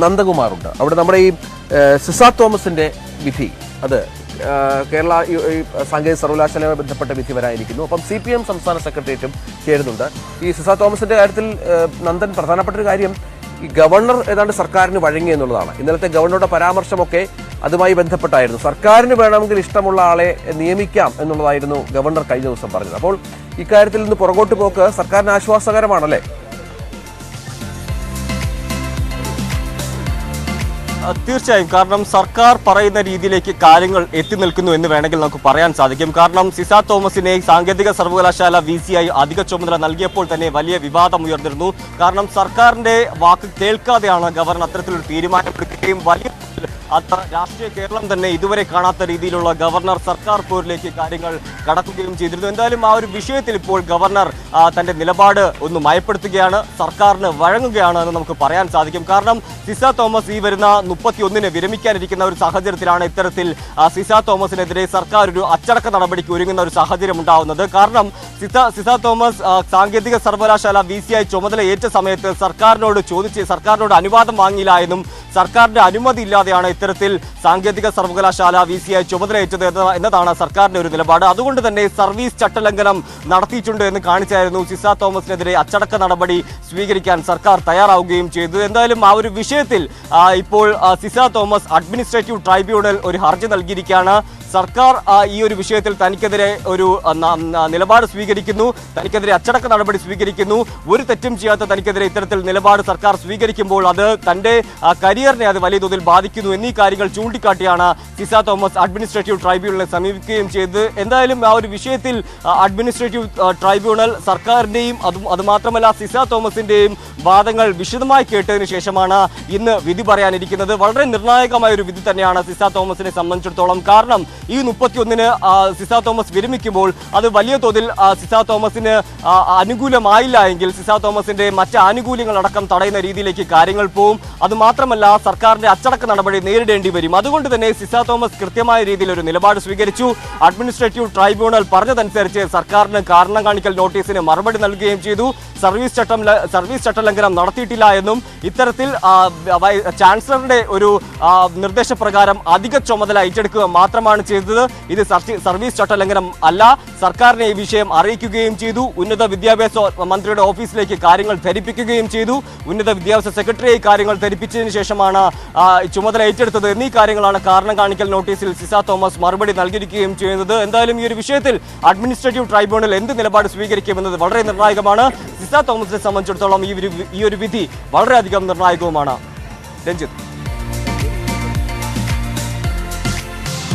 നന്ദകുമാറുണ്ട്. അവിടെ നമ്മുടെ ഈ സിസ തോമസിൻ്റെ വിധി അത് കേരള സാങ്കേതിക സർവകലാശാലയുമായി ബന്ധപ്പെട്ട വിധി വരാനിരിക്കുന്നു. അപ്പം CPM സംസ്ഥാന സെക്രട്ടേറിയറ്റും ചേരുന്നുണ്ട്. ഈ സിസ തോമസിൻ്റെ കാര്യത്തിൽ നന്ദൻ പ്രധാനപ്പെട്ട ഒരു കാര്യം ഈ ഗവർണർ ഏതാണ്ട് സർക്കാരിന് വഴങ്ങി എന്നുള്ളതാണ്. ഇന്നലത്തെ ഗവർണറുടെ പരാമർശമൊക്കെ അതുമായി ബന്ധപ്പെട്ടായിരുന്നു. സർക്കാരിന് വേണമെങ്കിൽ ഇഷ്ടമുള്ള ആളെ നിയമിക്കാം എന്നുള്ളതായിരുന്നു ഗവർണർ കഴിഞ്ഞ ദിവസം പറഞ്ഞത്. അപ്പോൾ ഇക്കാര്യത്തിൽ നിന്ന് പുറകോട്ട് പോക്ക് സർക്കാരിന് ആശ്വാസകരമാണല്ലേ? തീർച്ചയായും. കാരണം സർക്കാർ പറയുന്ന രീതിയിലേക്ക് കാര്യങ്ങൾ എത്തി നിൽക്കുന്നു എന്ന് വേണമെങ്കിൽ നമുക്ക് പറയാൻ സാധിക്കും. കാരണം സിസ തോമസിനെ സാങ്കേതിക സർവകലാശാല VC അധിക ചുമതല നൽകിയപ്പോൾ തന്നെ വലിയ വിവാദം ഉയർന്നിരുന്നു. കാരണം സർക്കാരിന്റെ വാക്ക് കേൾക്കാതെയാണ് ഗവർണർ അത്തരത്തിലൊരു തീരുമാനമെടുക്കുകയും വലിയ രാഷ്ട്രീയ കേരളം തന്നെ ഇതുവരെ കാണാത്ത രീതിയിലുള്ള ഗവർണർ സർക്കാർ പോരിലേക്ക് കാര്യങ്ങൾ കടക്കുകയും ചെയ്തിരുന്നു. എന്തായാലും ആ ഒരു വിഷയത്തിൽ ഇപ്പോൾ ഗവർണർ തന്റെ നിലപാട് ഒന്ന് മയപ്പെടുത്തുകയാണ്, സർക്കാരിന് വഴങ്ങുകയാണ് എന്ന് നമുക്ക് പറയാൻ സാധിക്കും. കാരണം സിസ തോമസ് ഈ വരുന്ന 31-ന് വിരമിക്കാനിരിക്കുന്ന ഒരു സാഹചര്യത്തിലാണ് ഇത്തരത്തിൽ സിസ തോമസിനെതിരെ സർക്കാർ ഒരു അച്ചടക്ക നടപടിക്ക് ഒരുങ്ങുന്ന ഒരു സാഹചര്യം ഉണ്ടാവുന്നത്. കാരണം സിസ തോമസ് സാങ്കേതിക സർവകലാശാല VC ചുമതല ഏറ്റ സമയത്ത് സർക്കാരിനോട് അനുവാദം വാങ്ങിയില്ല എന്നും സർക്കാരിന്റെ അനുമതി ഇല്ലാതെയാണ് ഇത്തരത്തിൽ സാങ്കേതിക സർവകലാശാല VC ചുമതലയേറ്റത് എന്നതാണ് സർക്കാരിന്റെ ഒരു നിലപാട്. അതുകൊണ്ട് തന്നെ സർവീസ് ചട്ടലംഘനം നടത്തിയിട്ടുണ്ട് എന്ന് കാണിച്ചായിരുന്നു സിസ തോമസിനെതിരെ അച്ചടക്ക നടപടി സ്വീകരിക്കാൻ സർക്കാർ തയ്യാറാവുകയും ചെയ്തു. എന്തായാലും ആ ഒരു വിഷയത്തിൽ ഇപ്പോൾ സിസ തോമസ് അഡ്മിനിസ്ട്രേറ്റീവ് ട്രൈബ്യൂണൽ ഒരു ഹർജി നൽകിയിരിക്കുകയാണ്. സർക്കാർ ഈ ഒരു വിഷയത്തിൽ തനിക്കെതിരെ ഒരു നിലപാട് സ്വീകരിക്കുന്നു, തനിക്കെതിരെ അച്ചടക്ക നടപടി സ്വീകരിക്കുന്നു. ഒരു തെറ്റും ചെയ്യാത്ത തനിക്കെതിരെ ഇത്തരത്തിൽ നിലപാട് സർക്കാർ സ്വീകരിക്കുമ്പോൾ അത് തന്റെ കരിയറിനെ അത് വലിയ തോതിൽ ബാധിക്കുന്നു എന്നീ കാര്യങ്ങൾ ചൂണ്ടിക്കാട്ടിയാണ് സിസ തോമസ് അഡ്മിനിസ്ട്രേറ്റീവ് ട്രൈബ്യൂണലിനെ സമീപിക്കുകയും ചെയ്തത്. എന്തായാലും ആ ഒരു വിഷയത്തിൽ അഡ്മിനിസ്ട്രേറ്റീവ് ട്രൈബ്യൂണൽ സർക്കാരിന്റെയും അതുമാത്രമല്ല സിസ തോമസിന്റെയും വാദങ്ങൾ വിശദമായി കേട്ടതിന് ശേഷമാണ് ഇന്ന് വിധി പറയാനിരിക്കുന്നത്. വളരെ നിർണായകമായ ഒരു വിധി തന്നെയാണ് സിസ തോമസിനെ സംബന്ധിച്ചിടത്തോളം. കാരണം ഈ 31-ന് സിസ തോമസ് വിരമിക്കുമ്പോൾ അത് വലിയ തോതിൽ സിസ തോമസിന് അനുകൂലമായില്ല എങ്കിൽ സിസ തോമസിന്റെ മറ്റ് ആനുകൂല്യങ്ങളടക്കം തടയുന്ന രീതിയിലേക്ക് കാര്യങ്ങൾ പോവും. അതുമാത്രമല്ല സർക്കാരിന്റെ അച്ചടക്ക നടപടി നേരിടേണ്ടി വരും. അതുകൊണ്ട് തന്നെ സിസ തോമസ് കൃത്യമായ രീതിയിൽ ഒരു നിലപാട് സ്വീകരിച്ചു. അഡ്മിനിസ്ട്രേറ്റീവ് ട്രൈബ്യൂണൽ പറഞ്ഞതനുസരിച്ച് സർക്കാരിന് കാരണം കാണിക്കൽ നോട്ടീസിന് മറുപടി നൽകുകയും ചെയ്തു. സർവീസ് ചട്ടലംഘനം നടത്തിയിട്ടില്ല എന്നും ഇത്തരത്തിൽ ചാൻസലറുടെ ഒരു നിർദ്ദേശപ്രകാരം അധിക ചുമതല ഏറ്റെടുക്കുക മാത്രമാണ് ചെയ്തത്. ഇത് സർവീസ് ചട്ടലംഘനം അല്ല. സർക്കാരിനെ ഈ വിഷയം അറിയിക്കുകയും ചെയ്തു. ഉന്നത വിദ്യാഭ്യാസ മന്ത്രിയുടെ ഓഫീസിലേക്ക് കാര്യങ്ങൾ ധരിപ്പിക്കുകയും ചെയ്തു. ഉന്നത വിദ്യാഭ്യാസ സെക്രട്ടറിയെ കാര്യങ്ങൾ ധരിപ്പിച്ചതിന് ശേഷമാണ് ചുമതല ഏറ്റെടുത്തത് എന്നീ കാര്യങ്ങളാണ് കാരണം കാണിക്കൽ നോട്ടീസിൽ സിസ തോമസ് മറുപടി നൽകിയിരിക്കുകയും ചെയ്യുന്നത്. എന്തായാലും ഈ ഒരു വിഷയത്തിൽ അഡ്മിനിസ്ട്രേറ്റീവ് ട്രൈബ്യൂണൽ എന്ത് നിലപാട് സ്വീകരിക്കുമെന്നത് വളരെ നിർണായകമാണ്. സിസ തോമസിനെ സംബന്ധിച്ചിടത്തോളം ഈ ഒരു വിധി വളരെയധികം നിർണായകവുമാണ്. രഞ്ജിത്ത്.